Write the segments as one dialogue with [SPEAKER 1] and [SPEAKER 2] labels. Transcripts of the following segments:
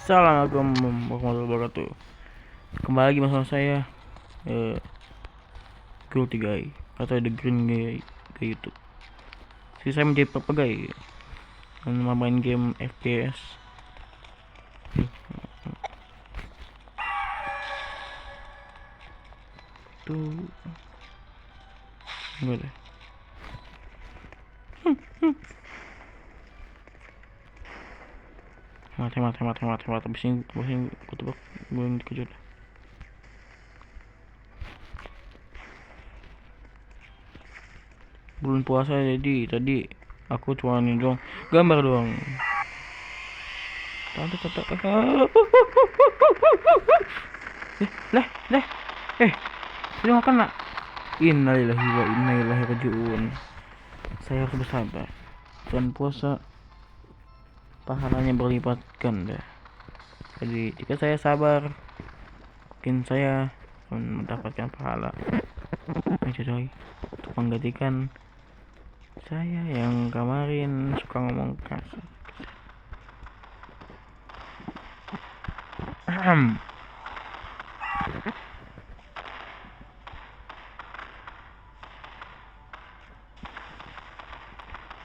[SPEAKER 1] Assalamualaikum warahmatullahi wabarakatuh. Kembali lagi bersama saya Grow 3 atau The Green Guy ke YouTube. Jadi saya menjadi papagai dan main game FPS. Tuh enggak deh. Mati bising aku tebak gue yang dikejar. Bulan puasa jadi tadi aku cuma ini doang, gambar doang. Tante sudah nggak kena. Innalillahi wa inna ilaihi rajiun. Saya harus bersabar. Dan puasa pahalanya berlipat ganda. Jadi jika saya sabar, mungkin saya mendapatkan pahala coy, untuk menggantikan saya yang kemarin suka ngomong kasar.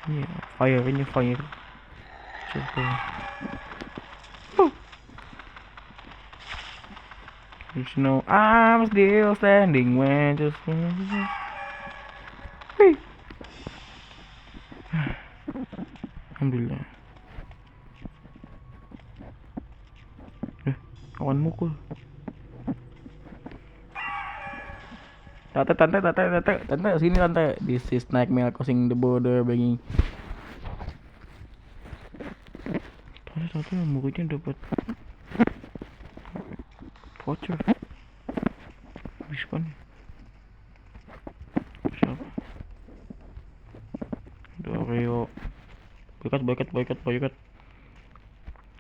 [SPEAKER 1] Ini fire coba. You know I'm still standing when just Alhamdulillah. Kawan mukul. Tante sini tante. This is nightmare crossing the border banging. Tante muridnya dapat voucher. Diskon. Siapa? Oreo. Boycott.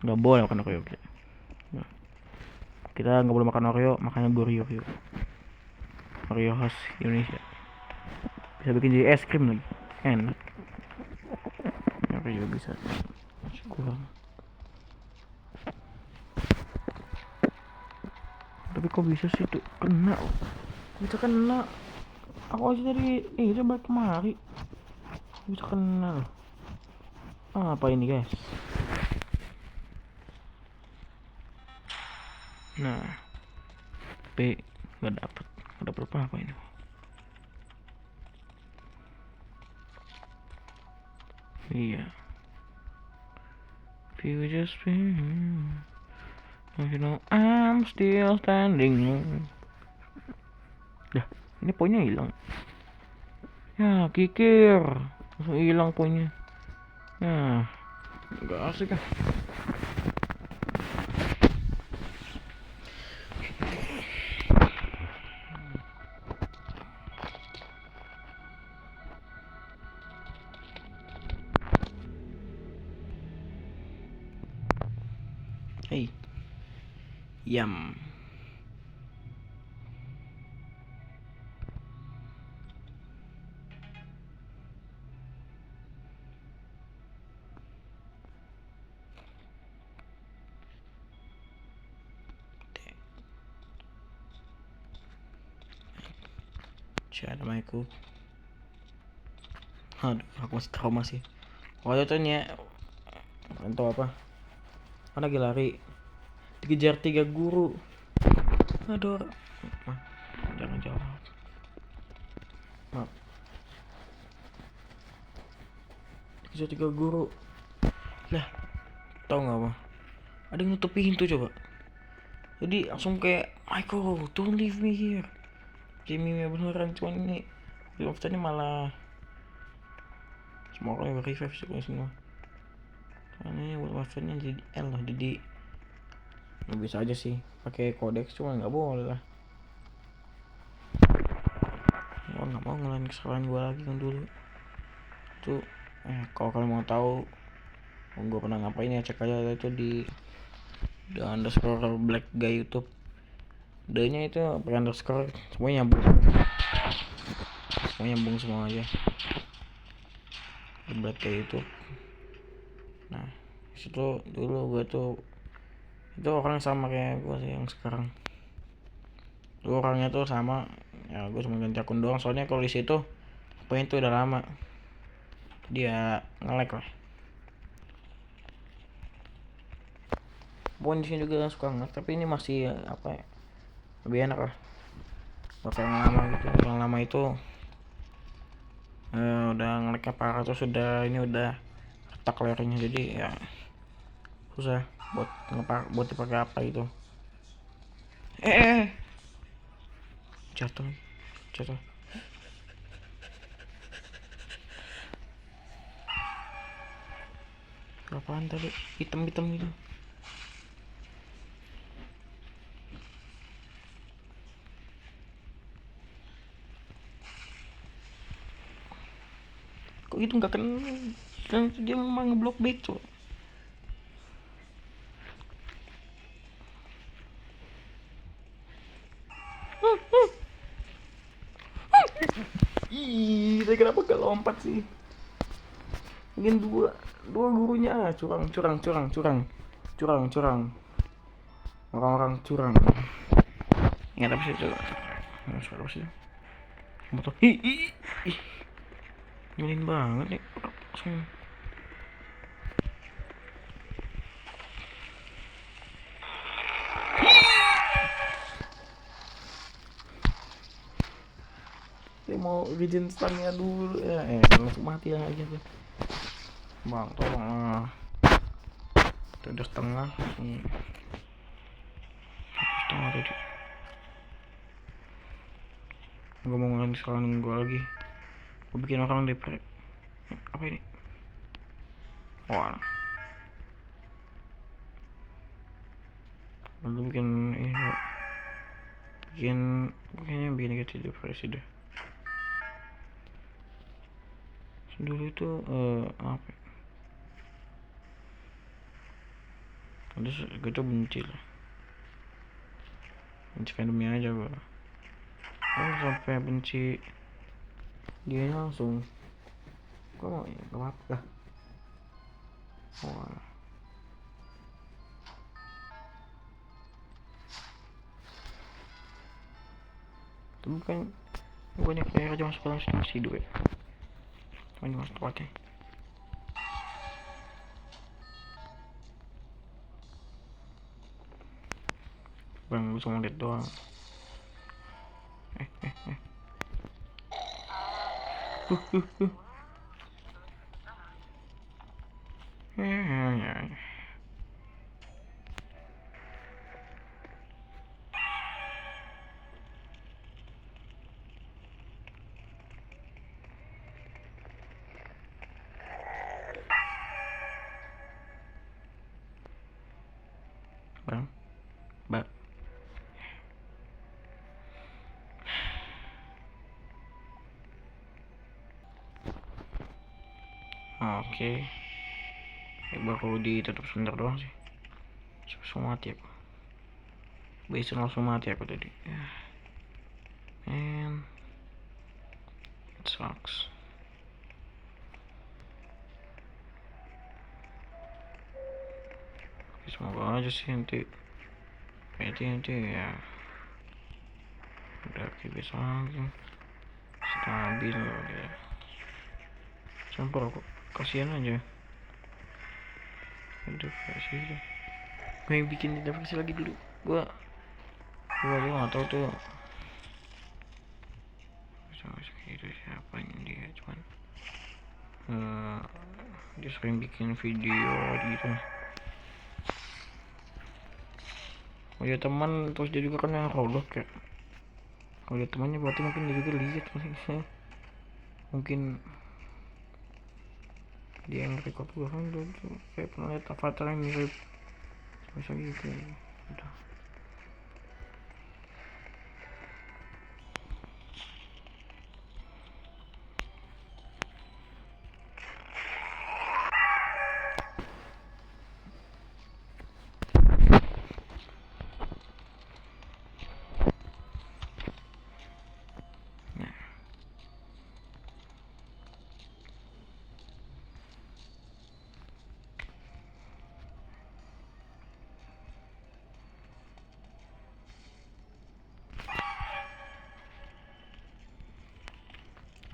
[SPEAKER 1] Nggak boleh makan Oreo. Kita nggak boleh makan Oreo, makanya Oreo khas Indonesia. Bisa bikin jadi es krim lagi, enak. Oreo bisa kurang. Tapi kok bisa sih tuh kena? Bisa kena. Aku aja dari coba kemari bisa kena. Apa ini guys? Nah, tapi nggak dapet apa ini? Iya. If you just you know I'm still standing. Dah, ini poinnya hilang. Ya, kikir. Langsung hilang poinnya. Ya, nggak asik kan? Hey, yam. Ada mic-ku. Aduh, aku masih trauma sih. Waktu itu nih, entah apa. Mana lagi lari, dikejar 3 guru. Aduh, jangan jawab. Maaf. Dikejar 3 guru. Lah, tau nggak apa? Ada yang nutup pintu coba. Jadi langsung kayak Michael, don't leave me here. Jamie beneran, cuman ini ini malah semua orang yang revive semua. Karena ini buat wafatnya jadi L lah, jadi nggak bisa aja sih pakai codex, cuma nggak boleh lah. Gua nggak mau ngelain kesalahan gua lagi yang dulu tuh. Kalau kalian mau tahu gua pernah ngapain ya, cek aja itu di the _black guy YouTube. D-nya itu pakai underscore, semuanya nyambung semua aja. The black guy YouTube. Nah, situ dulu gue tuh Itu orang sama kayak gue sih yang sekarang. Dulu orangnya tuh sama, ya gue cuma ganti akun doang, soalnya kalau di situ poin tuh udah lama dia nge-lag lah. Poin di sini juga suka nge, tapi ini masih apa ya, lebih enak lah. Kalau yang lama gitu, yang lama itu udah nge-lagnya parah, terus udah ini udah retak layarnya, jadi ya susah buat dipakai apa itu. Jatuh jatuh. Apaan tadi, hitam-hitam gitu. Kok itu nggak kena, kan dia memang ngeblok beco. Ih, saya kenapa gak lompat sih? Mungkin dua gurunya curang curang curang curang curang curang, orang-orang curang. Ingat apa sih coba? Suara apa sih? Motor. Ih, nyelin banget nih. Langsung. Saya mau regen stunnya dulu ya. Langsung mati aja tuh. Bang, tolong lah. Udah setengah. Setengah tadi. Gak mau ngelanjut kesalahan gue lagi. Gue bikin orang depre. Apa ini? Wah. Lalu bikin ini. Bikin negatif depresi deh. Dulu itu apa? Terus gue tuh benci lah. Benci fandomnya aja gue. Sampai benci dia langsung. Kok ya gak apa-apa. Wah. Tapi kan banyak player aja masuk dalam masih hidup ya. Ini masuk pakai. Bang, gue cuma liat doang. Bang, Mbak. Oke. Baru ditutup sebentar doang sih. Langsung mati aku. Bisa langsung mati aku tadi. And it sucks. Semoga aja sih nanti ya udah bisa langsung stabil ya. Campur aku, kasihan aja. Depresi aja. Gue yang bikin depresi lagi dulu. Gue juga gak tau tuh. Itu siapa dia, cuman dia sering bikin video gitu. Oh ya teman, terus dia juga kan yang rollback kayak. Kalau dia temannya berarti mungkin dia juga lihat sih. Mungkin dia yang record gue kan tuh kayak pernah lihat avatar yang mirip bisa gitu. Udah.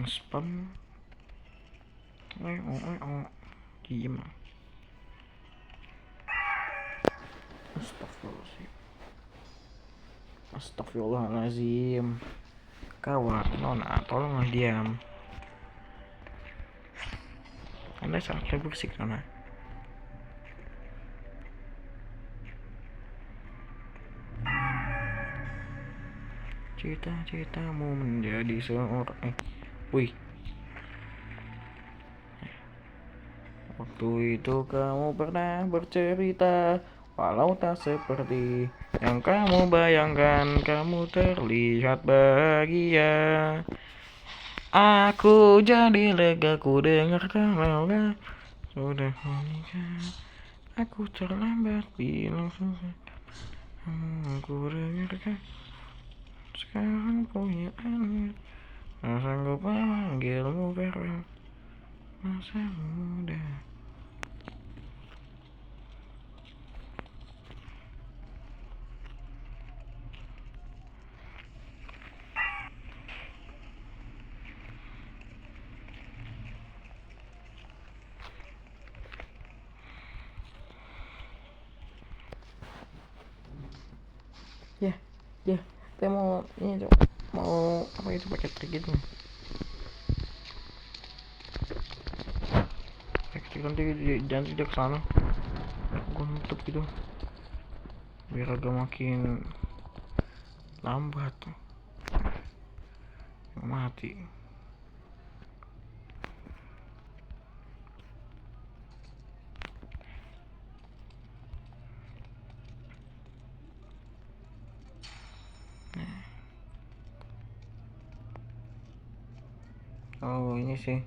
[SPEAKER 1] Spam. Diem. Astagfirullahaladzim. Astagfirullahaladzim. Kawan, Nona, tolonglah diam. Anda sangat bersik, Nona. Cita-citamu menjadi seorang wih. Waktu itu kamu pernah bercerita, walau tak seperti yang kamu bayangkan, kamu terlihat bahagia. Aku jadi lega ku dengar kamu sudah menikah. Aku terlambat bilang susah. Aku dengarkan sekarang punya anak. Tak sanggup memanggilmu Farel. Masa muda. Ya, kita mau ini tuh, mau apa itu pakai trik gitu. Pakai trik nanti jangan tidak kesana. Gue nutup gitu, biar agak makin lambat. Mati. Oh ini sih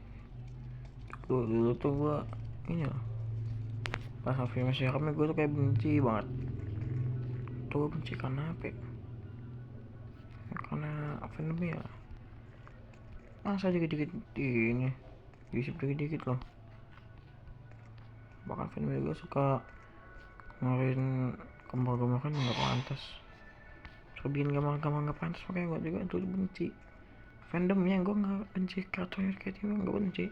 [SPEAKER 1] dulu tuh gua ini loh, pas film seremnya gue tuh kayak benci banget tuh. Benci karena apa ya? Karena filmnya ya masa dikit-dikit ini diisip dikit-dikit loh. Bahkan filmnya gue suka ngeluarin gambar-gambar kan nggak pantas, terus bikin gambar-gambar nggak pantas, makanya gue juga tuh benci fandomnya. Gue nggak benci kartunnya kayak itu, nggak benci.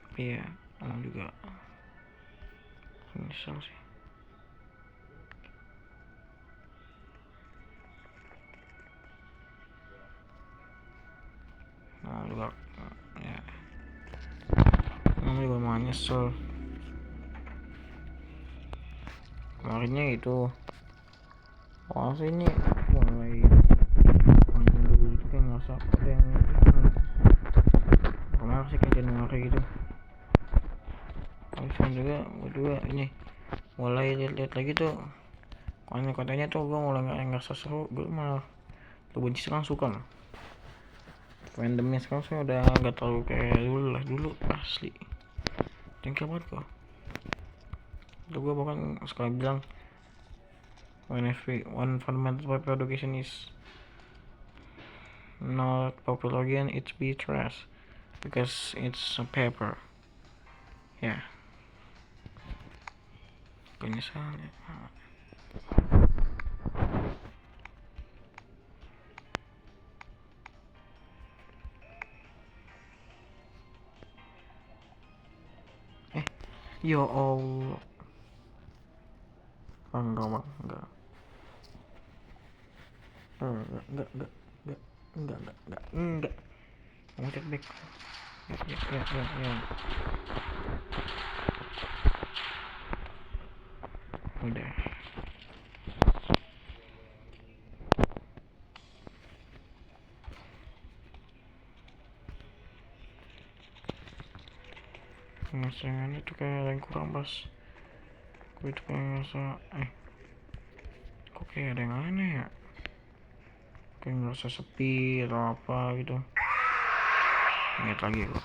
[SPEAKER 1] Tapi ya emang juga nyesel sih. Nah juga ya emang juga mau nyesel. Kemarinnya itu sih ini mulai panjang dulu itu kayak ngerasa ada yang kemarin sih kayak Januari gitu. Terus juga gue ini mulai lihat lagi tuh konten-kontennya tuh, gue mulai nggak seru. Gue malah tuh benci, sekarang suka mah. Fandomnya sekarang saya udah nggak terlalu kayak dulu lah. Dulu asli jengkel banget kok. Tuh gue bahkan sekali bilang one fundamental paper education is not popular again, it's be trash because it's a paper. Ya penyesalan. Ya Allah. Enggak bang, enggak. Enggak. Mau cek back. Ya. Udah. Pemasangan itu kayak yang kurang pas. Gue itu kayak ngerasa kok kayak ada yang aneh ya, kayak ngerasa sepi atau apa gitu. Ingat lagi gue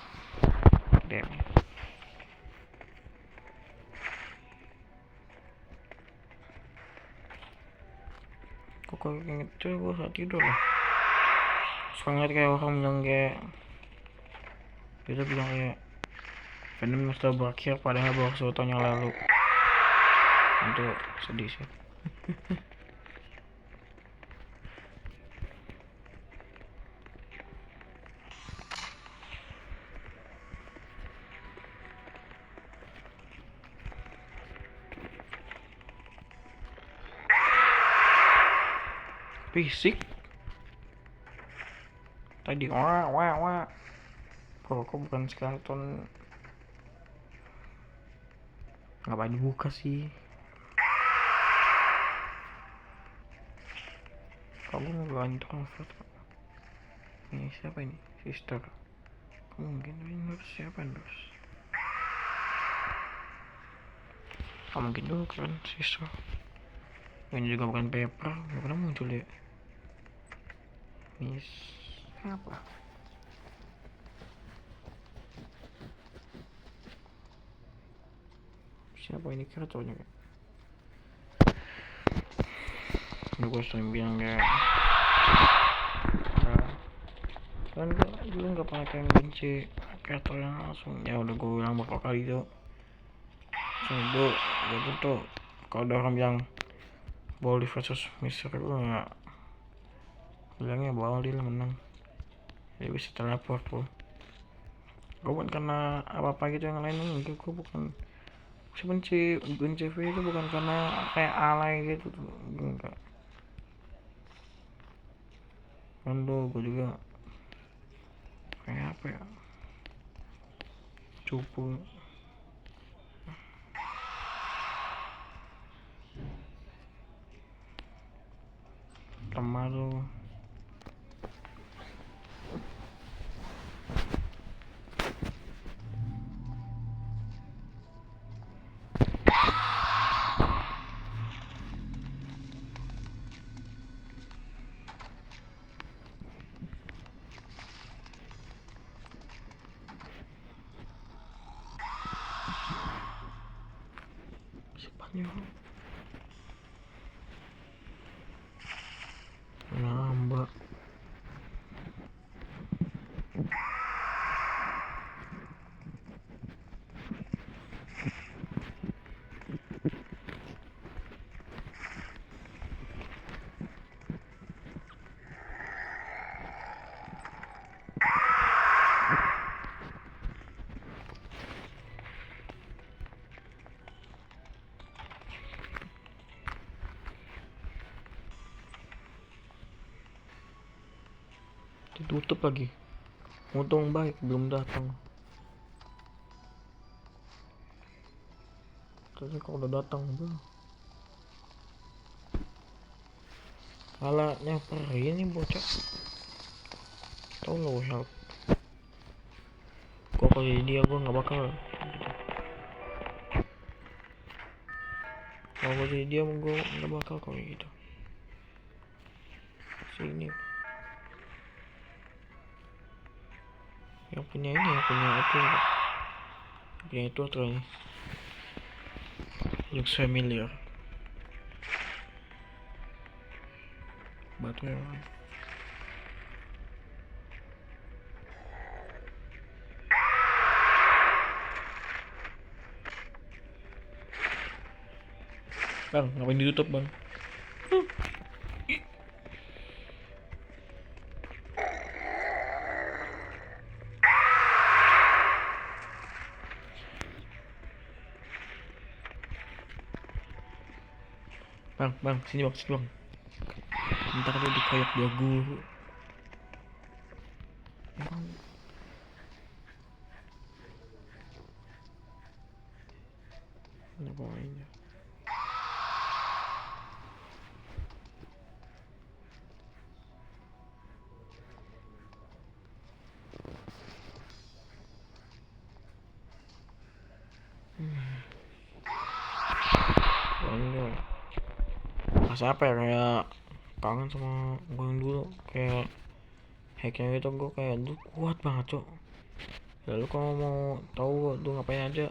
[SPEAKER 1] damn. Kok kayak inget tuh gue saat tidur lah. Suka ngeliat kayak orang bilang kayak kita bilang kayak fandom sudah berakhir padahal baru 1 tahun yang lalu. Itu sedih sih. Fisik tadi wah kok bukan skeleton. Ngapain dibuka sih? Kamu nggak introvert? Ini siapa ini? Sister. Kamu mungkin ini siapa Nurse? Kamu mungkin dulu kan sister. Ini juga bukan paper. Nggak pernah muncul ya. Miss apa? Siapa ini kreatornya? Udah gue sering bilang ya. Kan gue nggak pernah kayak benci kreator yang langsung. Ya udah gue bilang berapa kali tuh. Gue tuh kalau ada orang bilang Baldi versus Mister, gue nggak bilangnya Baldi lah menang. Dia bisa teleport tuh. Gue bukan karena apa-apa gitu yang lain, enggak. Gue bukan benci V itu bukan karena kayak alay gitu tuh, enggak. Kan gue juga kayak apa ya, cupu lemah tuh. Spanyol nambah. Ditutup lagi. Untung baik belum datang. Terus kalau udah datang tuh alatnya perih ini bocah. Tau lo help. Kok kalau jadi dia gue nggak bakal. Kalau jadi dia gue nggak bakal kayak gitu. Sini. Yang punya ini, yang punya itu terus looks familiar. Batu ya. Bang, ngapain ditutup bang? Bang, sini bang. Ntar lu dikoyak dua guru. Ngapain ya? Enggak. Pas apa ya, kayak kangen sama gue yang dulu, kayak hacknya gitu. Gue kayak dulu kuat banget cok. Lalu kalau mau tahu tuh ngapain aja,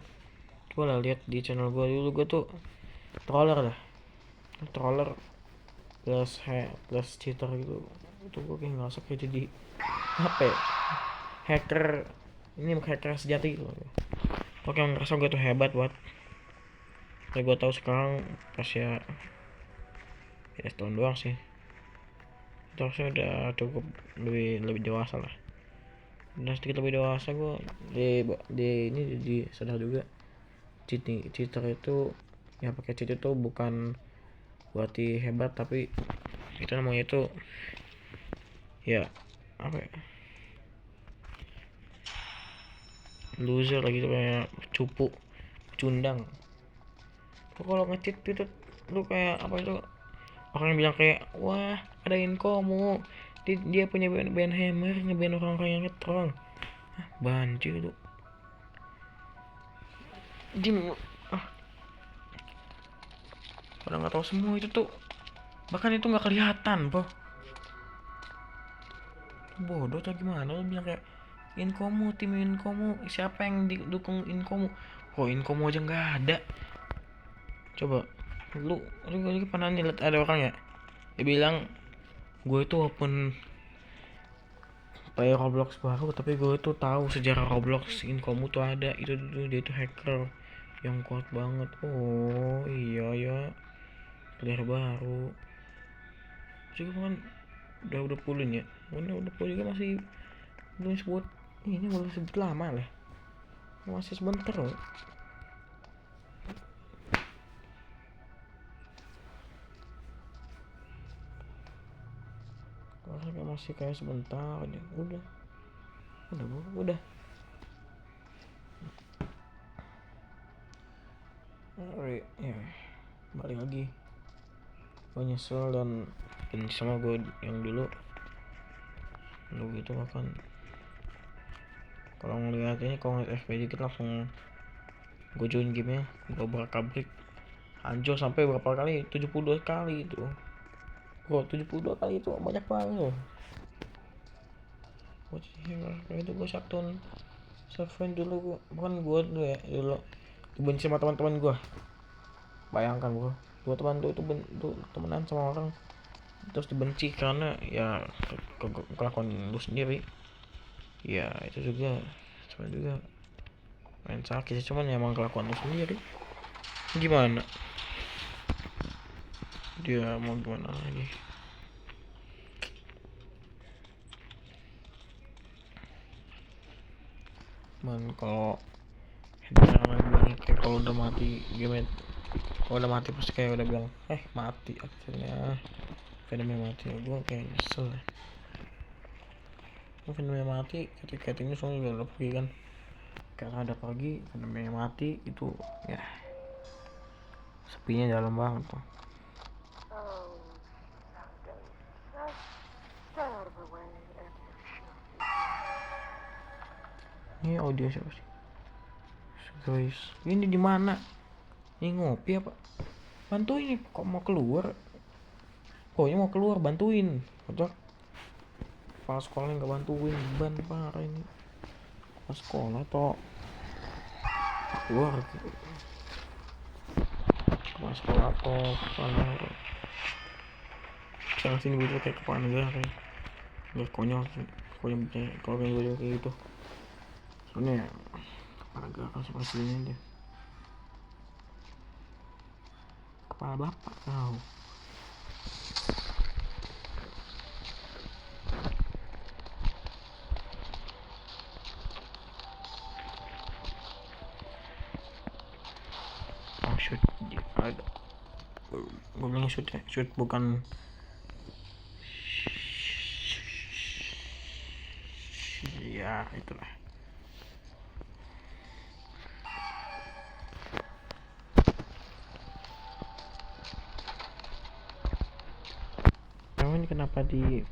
[SPEAKER 1] gue lah lihat di channel gue dulu. Gue tuh troller plus cheater gitu. Itu gue kayak ngerasa kayak jadi apa ya, hacker. Ini hacker sejati gitu. Gue kayak ngerasa gue tuh hebat buat. Ya gue tahu sekarang pas ya setahun doang sih. Itu harusnya udah cukup lebih dewasa lah. Udah sedikit lebih dewasa gue ini jadi sadar juga cheater itu ya, pakai cheat itu bukan berarti hebat, tapi itu namanya tuh ya apa ya, loser lagi tuh, kayak cupu, cundang. Tuh kalau ngecit itu lu kayak apa itu, orang bilang kayak wah ada Inkomu, dia punya band Hammer ngeband orang-orang yang ngetrol. Banjir tuh Jim, ah pada nggak tahu semua itu tuh, bahkan itu nggak kelihatan po, bodoh atau gimana lu bilang kayak Inkomu, tim Inkomu, siapa yang didukung Inkomu, kok Inkomu aja nggak ada. Coba lu lagi pernah lihat ada orang ya dia bilang gue itu open player Roblox baru tapi gue tuh tahu sejarah Roblox, Inkomu tuh ada, itu dulu dia tuh hacker yang kuat banget. Oh iya ya, player baru juga kan udah pulin ya, udah pulin juga masih belum sebut, ini belum sebut lama lah, masih sebentar loh. Masih kayak sebentar aja, udah. Ya balik lagi, gue nyesel dan sama gue yang dulu gitu makan. Kalau ngeliat ini, kalau ngeliat FB dikit langsung gue join gamenya, gue kabrik hancur sampai berapa kali, 72 kali itu bro, 72 kali itu banyak banget loh. Kayak itu gue shutdown server dulu, bukan gue dulu ya, dulu dibenci sama teman-teman gue. Bayangkan bro, dua teman tuh itu temenan sama orang terus dibenci karena ya kelakuan lu sendiri. Ya itu juga sebenarnya juga main sakit sih, cuman ya emang kelakuan lu sendiri, gimana dia mau gimana lagi. Kalau lagi kayak kalau udah mati game, kalau udah mati pasti kayak udah bilang mati akhirnya, filmnya mati. Gue kayak nyesel ya, filmnya mati ketika ini soalnya udah pergi kan, kayak ada pagi filmnya mati itu ya, sepinya dalam banget tuh. Ini audio siapa sih guys, ini di mana ini, ngopi apa, bantuin kok mau keluar, pokoknya mau keluar bantuin, kocak kepala sekolahnya nggak bantuin, beban parah ini kepala sekolah toh keluar, kepala sekolah toh kepala jangan sini gue kayak kepala negara kayak nggak konyol sih, konyol kalau gue kayak gitu soalnya kepala negara sama aslinya dia kepala bapak kau. Shoot ada, gue bilang shoot ya, shoot bukan ya itulah. Ini kenapa di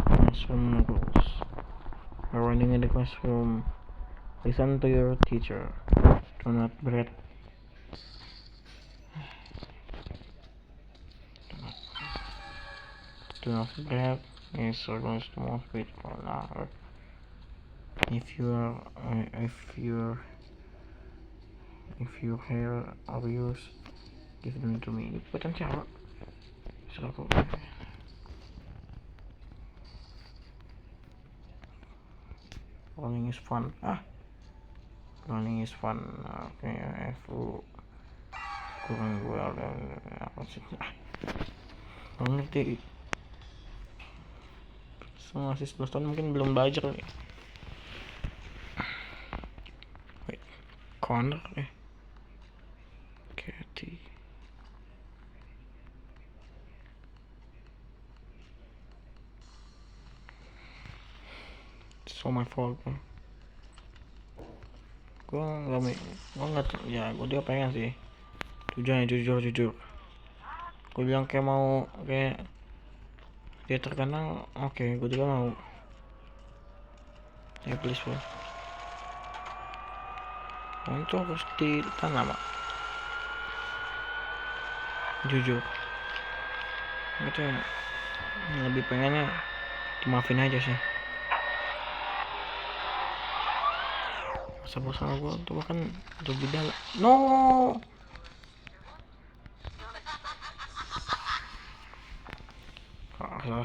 [SPEAKER 1] classroom rules. Running in the classroom, listen to your teacher, do not breathe, is organized to most people now. If you hear abuse, give them to me. Bukan siapa? Selaku. Learning is fun. Learning is fun. Okay, kurang gue udah apa sih, nggak ngerti. Masih 11 tahun mungkin belum belajar kali. Wait, Connor Katie. It's all my fault, bro. Gue nggak ya, gue juga pengen sih jujur gue bilang kayak mau kayak dia terkenal, oke, gue juga mau ya, please bro. Itu harus ditanam, Pak. Jujur itu lebih pengennya dimaafin aja sih. Masa gue tuh bahkan lebih dalam. No,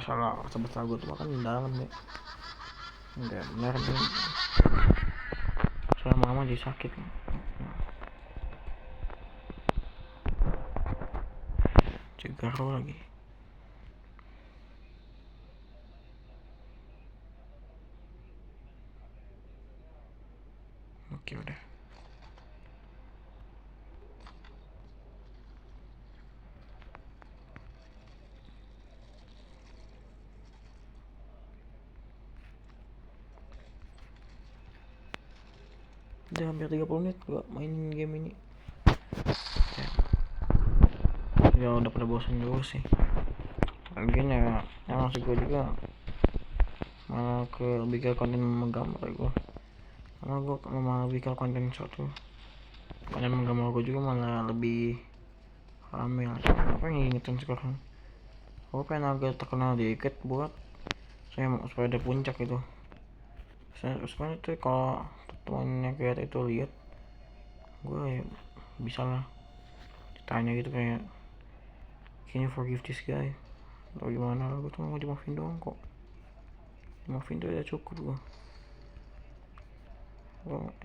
[SPEAKER 1] salah rasa gue tuh bahkan dalam deh. Enggak benar nih, soalnya mama jadi sakit. Cegah lagi. Oke udah. Udah hampir 30 menit gua main game ini. Ya udah pada bosan juga sih. Lagian ya, yang masuk gue juga malah lebih ke konten menggambar gue. Karena gue malah lebih ke konten suatu konten menggambar gue juga malah lebih rame lah. Apa yang ngingetin sekarang? Gue pengen agak terkenal dikit buat saya supaya ada puncak itu. Sebenarnya tuh kalau temannya kayak itu lihat gue ya, bisa lah ditanya gitu kayak, can you forgive this guy atau gimana. Gue tuh mau dimaafin doang kok, dimaafin tuh udah cukup gue.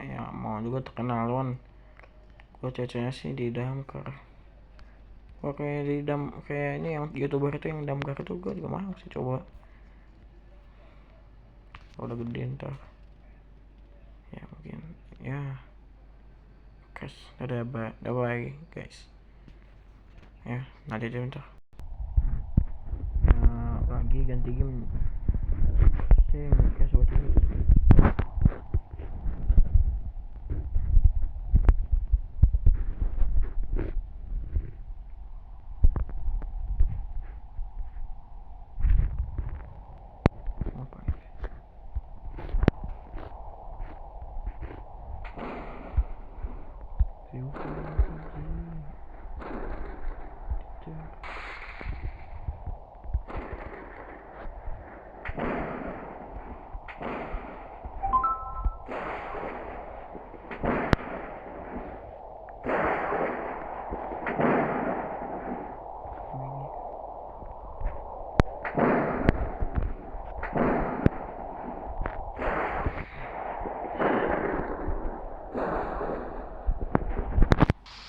[SPEAKER 1] Ya mau juga terkenal kan. Gue cecenya sih di damkar. Gue kayak kayak ini yang youtuber itu yang damkar itu gue juga mau sih coba. Kalau udah gede ntar ya mungkin ya. Guys, udah bye guys. Ya nanti aja bentar. Lagi ganti game sih, kayak buat ini. Apa ini?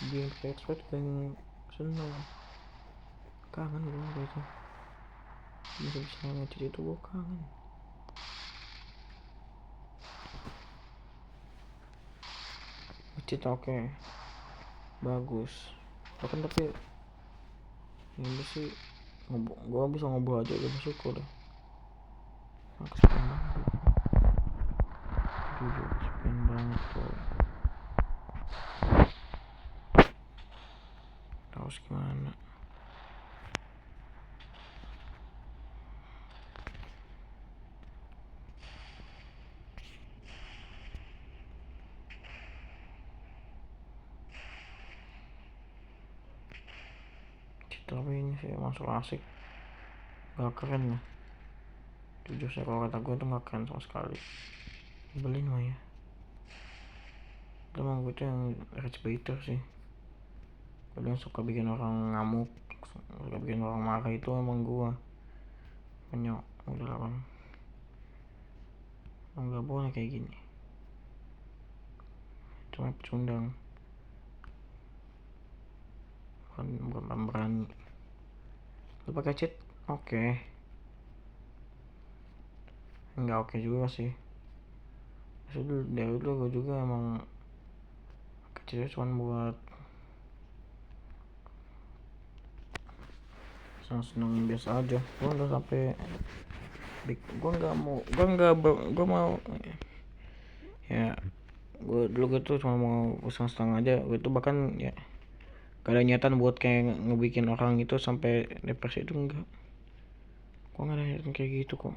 [SPEAKER 1] Dia expert yang seneng, kangen gue apa itu bisa ngechat itu, gue kangen. Ngechat oke, bagus bahkan, tapi ini sih gue bisa ngobrol aja udah bersyukur deh. Kesepian banget, jujur kesepian banget tuh. Harus gimana? Tapi ini sih masuk asik, gak keren lah. Jujur sih kalau kata gue tuh gak keren sama sekali. Beliin mah ya. Itu emang gue tuh yang rage baiter sih. Gue yang suka bikin orang ngamuk, suka bikin orang marah, itu emang gue. Penyok, udah lah bang. Gak boleh kayak gini. Cuma pecundang. bukan berani. Lu pakai cheat? Oke. Enggak oke juga sih. Dari dulu gue juga emang kecil cuma buat seneng biasa aja. Gue nggak sampai gue mau ya, gue tuh cuma mau setengah aja. Gue tuh bahkan ya gak ada niatan buat kayak ngebikin orang itu sampai depresi, itu enggak. Gue gak ada niatan kayak gitu kok.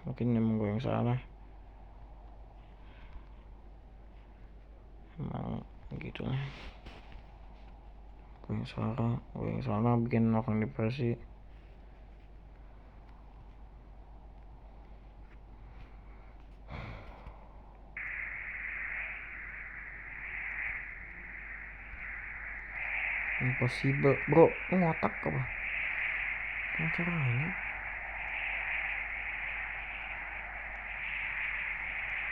[SPEAKER 1] Mungkin emang gue yang salah, emang gitu lah. Gue yang salah bikin orang depresi. Impossible bro, ngotak apa caranya?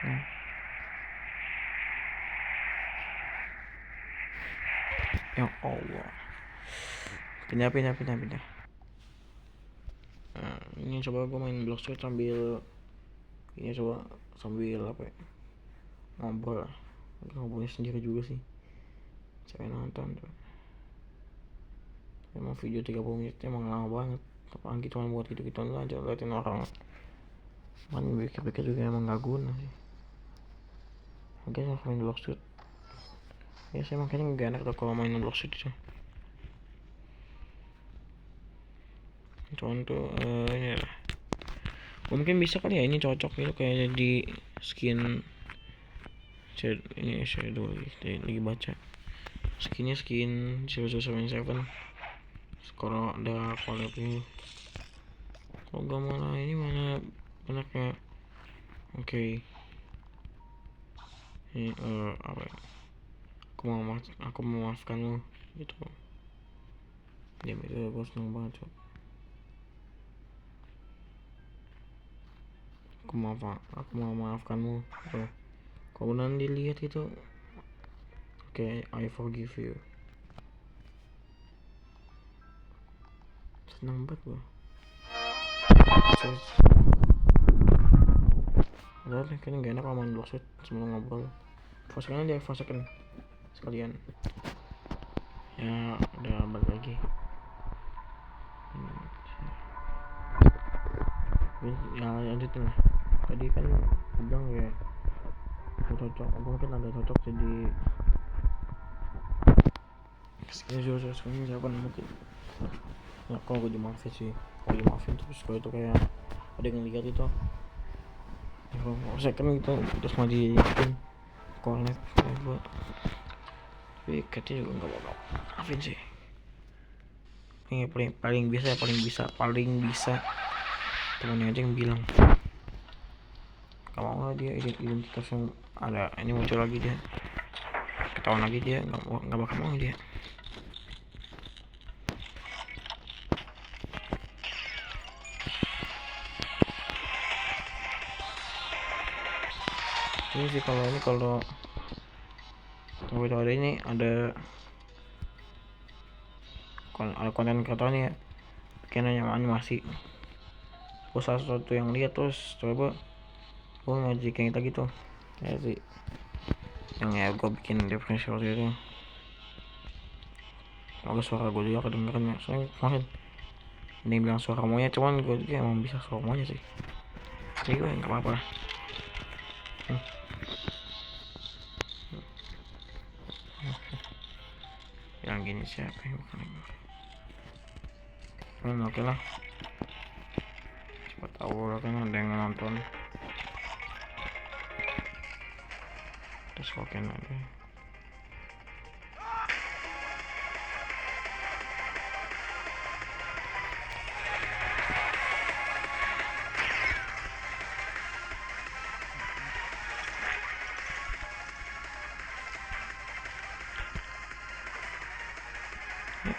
[SPEAKER 1] Nah, ya Allah, pindah. Nah, ini coba gue main Blox Fruit sambil apa ya, ngobrolnya sendiri juga sih. Cewek nonton tuh emang video 30 menit emang lama banget, apalagi cuma buat gitu-gituan aja, liatin orang main pikir-pikir juga emang gak guna sih. Oke, saya main Blox Fruit ya, saya makanya gak enak tuh kalau main Blox Fruit itu. Cuman tuh ini lah, mungkin bisa kali ya, ini cocok gitu kayak di skin ini. Shadow lagi baca skin 007 kalau ada collab ini. Kalau gak mana ini mana benaknya. Oke. Ini apa ya, aku memaafkanmu gitu. Diam itu gue seneng banget coba. Aku mau maafkanmu. Kalau nanti dilihat itu, oke, I forgive you. Senang banget gue. Udah deh, kayaknya gak enak kalau main Blox Fruit sebelum ngobrol. Fosekan aja, fosekan sekalian. Ya udah balik lagi. Ya lanjutin lah. Tadi kan bilang ya aku cocok, aku mungkin agak cocok jadi sekarang siapa mungkin. Nah, kalau gue dimaafin sih, terus kalau itu kayak ada yang lihat itu saya kan gitu, terus mau diikin collab gue, tapi katanya juga nggak bakal maafin sih. Ini paling bisa temennya aja yang bilang gak mau lah dia identitas yang ada ini muncul lagi, dia ketahuan lagi, dia nggak bakal mau dia. Ini sih kalau ada ini ada konten kreatornya kayaknya animasi. Gue salah satu yang lihat, terus coba gue ngajak yang itu gitu ya sih, yang ya gue bikin depresi waktu itu. Kalau suara gue juga kedengeran ya, soalnya kemarin ini bilang suara monyet, cuman gue juga emang bisa suara monyet sih, jadi gue nggak apa-apa. Yang gini siapa yang bukan oke lah, siapa tahu kan ada yang nonton, terus oke aja.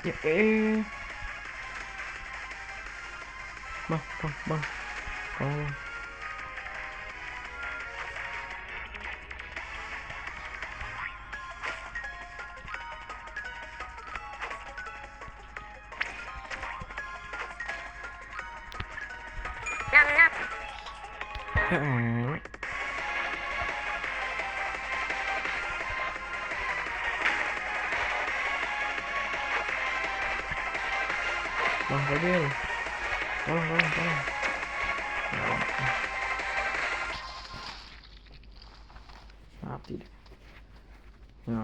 [SPEAKER 1] Ya bang. Ya elah. Bang Fadil, tolong. Mati deh. Ya,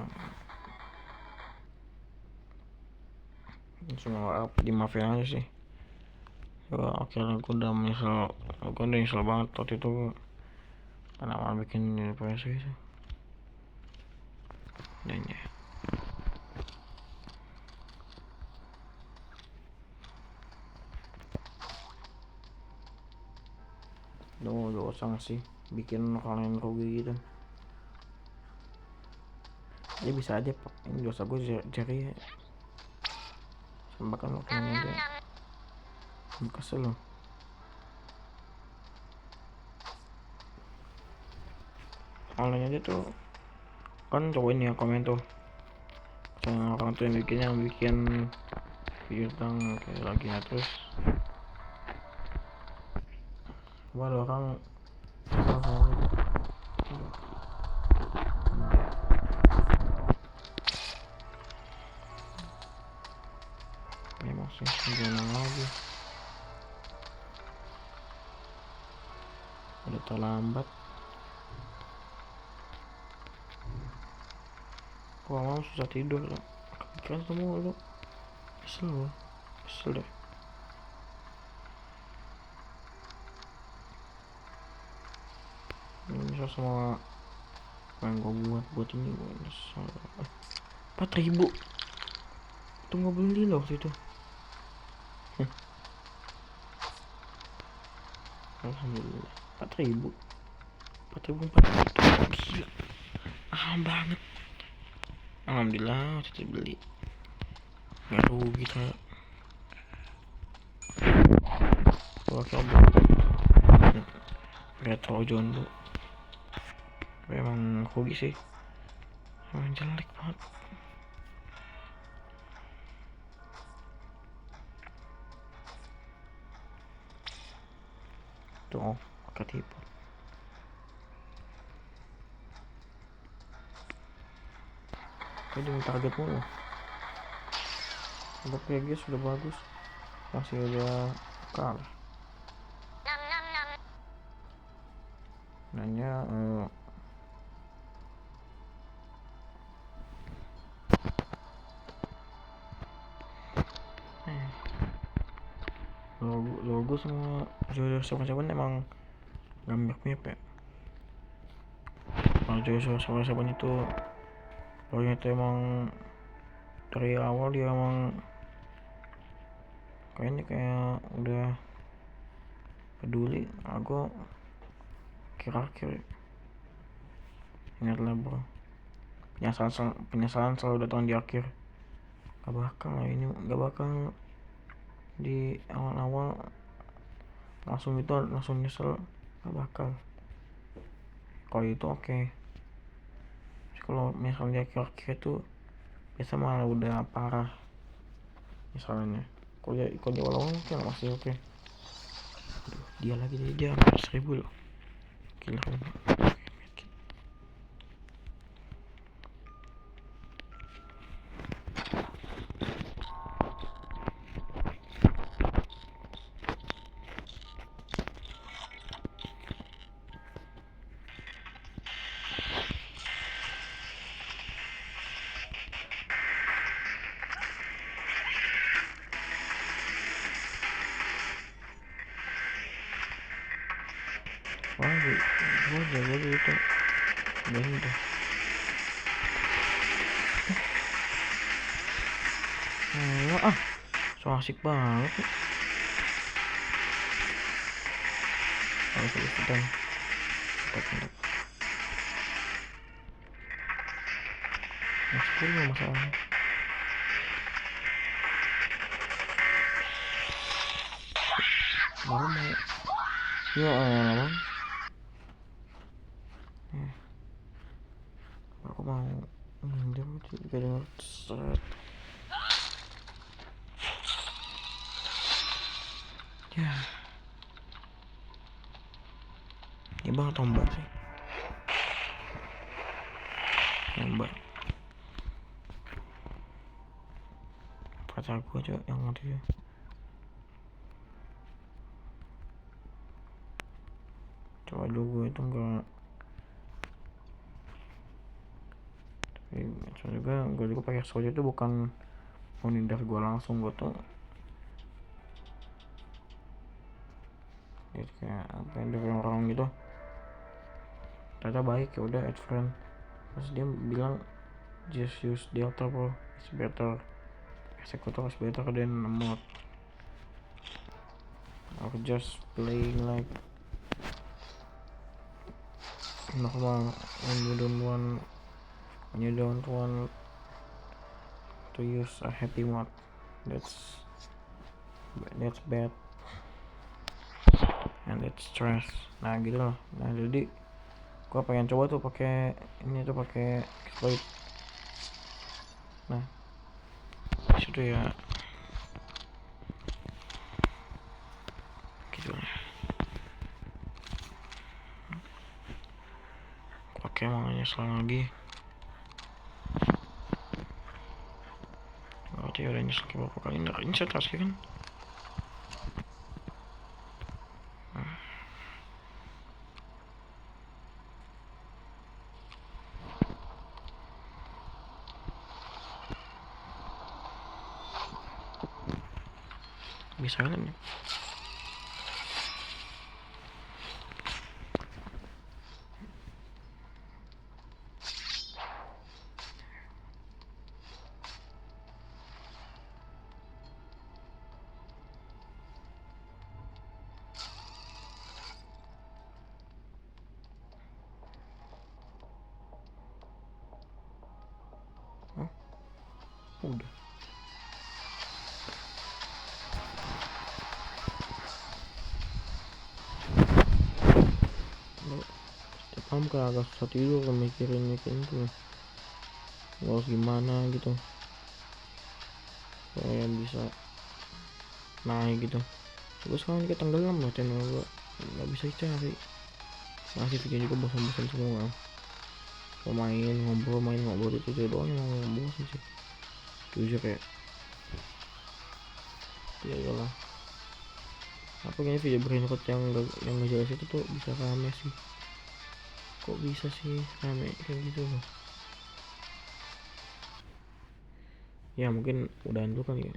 [SPEAKER 1] semua dimaafin aja sih. Ya, akhirnya gue udah nyesel banget waktu itu kenapa bikin depresi sih. Dan ya, udah usah sih bikin kalian rugi gitu. Ya bisa aja pak, ini dosa gue jari ya. Bahkan waktunya dia kesel loh. Online aja tuh kan, cobain ya komen tuh sama orang tuh yang bikin video tentang kayak lagi ya, terus ada orang memang sih gimana lagi, udah terlambat. Gua mau susah tidur loh, kepikiran semua lo, kesel deh. Ini bisa semua yang gue buat ini gue nyesel. 4.000 itu nggak beli loh waktu itu. Alhamdulillah 4.000 itu gila, banget. Alhamdulillah waktu itu beli, nggak rugi kan. Gua coba retro Jondo memang rugi sih, emang jelek banget. Tuh ketipu. Tadi target mulu, untuk PG sudah bagus, masih ada kalah. Nanya logo semua Jojo siapa emang gak mirip ya. Kalau Jojo siapa itu logonya itu emang dari awal dia emang kayaknya kayak udah peduli. Aku kira-kira ingatlah bro, penyesalan selalu datang di akhir. Gak bakal di awal-awal langsung nyesel, gak bakal. Kalau itu oke. Kalau misalnya di akhir itu biasa malah udah parah misalnya. Kalau di awal-awal mungkin masih oke. Aduh, dia 100.000 loh, gila. Wah, gue jago itu udah so asik banget nih. Harus sedang tetap masuk dulu masalahnya. Baru mau ya awal aku mau dia juga denger set ya. bang atau mbak sih? Mbak. Pacar gue aja yang ngerti ya. Coba dulu gue itu enggak. Tapi gue juga pakai soja itu bukan mau nindar gue langsung, gue tuh jadi kayak apa yang dari orang gitu ternyata baik, ya udah add friend. Terus dia bilang just use Delta bro, it's better, executor is better than mod, or just playing like normal when you don't want to use a happy mod. That's bad and that's stress. Nah gitu loh. Nah jadi gua pengen coba tuh pakai ini tuh, pakai exploit. Nah situ ya gitu lah. Pakai mau nyesel lagi. Berarti udah nyesel beberapa kali. Ini saya task kan. Bisa kan ya? Oh, udah. Setiap malam kan agak susah tidur mikirin tuh harus gimana gitu supaya bisa naik gitu. Coba sekarang kita tenggelam loh channel gua, nggak bisa cari, masih video juga bosan-bosan semua. Main ngobrol itu aja doang yang bosan sih jujur ya. Ya iyalah, apa kayaknya video brainrot yang gak jelas itu tuh bisa rame sih. Kok bisa sih rame kayak gitu loh. Ya mungkin udahan dulu kali ya.